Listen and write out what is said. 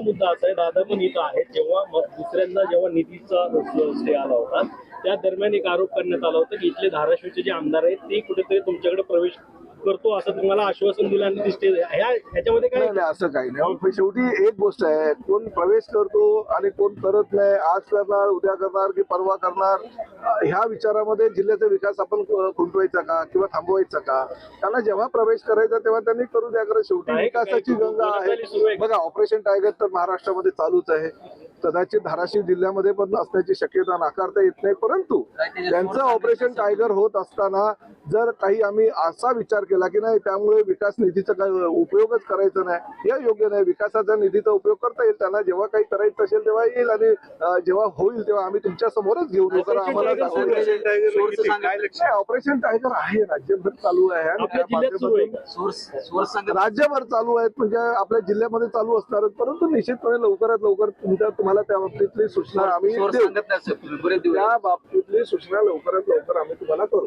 मुद्दा असा आहे, दादा पण इथं आहे, जेव्हा दुसऱ्यांदा जेव्हा निधीचा स्टे आला होता त्या दरम्यान एक आरोप करण्यात आला होता की इथले धाराशिवचे जे आमदार आहेत ते कुठेतरी तुमच्याकडे प्रवेश करतो असं तुम्हाला आश्वासन दिलं आणि दिसते ह्याच्यामध्ये काय नाही असं काही नाही. पण शेवटी एक गोष्ट आहे, कोण प्रवेश करतो आणि कोण करत नाही, आज करणार उद्या करणार की परवा करणार, ह्या विचारामध्ये जिल्ह्याचा विकास आपण खुंटवायचा का किंवा थांबवायचा का? त्यांना जेव्हा प्रवेश करायचा तेव्हा त्यांनी करू द्या. कारण शेवटी विकासाची गंगा आहे. बघा, ऑपरेशन टायगर तर महाराष्ट्रामध्ये चालूच आहे, कदाचित धाराशिव जिल्ह्यामध्ये पण असण्याची शक्यता नाकारता येत नाही. परंतु त्यांचं ऑपरेशन टायगर होत असताना जर काही आम्ही असा विचार केला की नाही त्यामुळे विकास निधीचा काही उपयोगच करायचा नाही, हे योग्य नाही. विकासाचा निधीचा उपयोग करता येईल त्यांना, जेव्हा काही करायचं असेल तेव्हा येईल आणि जेव्हा होईल तेव्हा आम्ही तुमच्या समोरच घेऊन येऊ. तर आम्हाला ऑपरेशन टायगर आहे, राज्यभर चालू आहे, राज्यभर चालू आहेत, म्हणजे आपल्या जिल्ह्यामध्ये चालू असणार. परंतु निश्चितपणे लवकरात लवकर तुम्हाला त्या बाबतीतली सूचना आम्ही देऊ. त्या बाबतीतली सूचना लवकरात लवकर आम्ही तुम्हाला करू.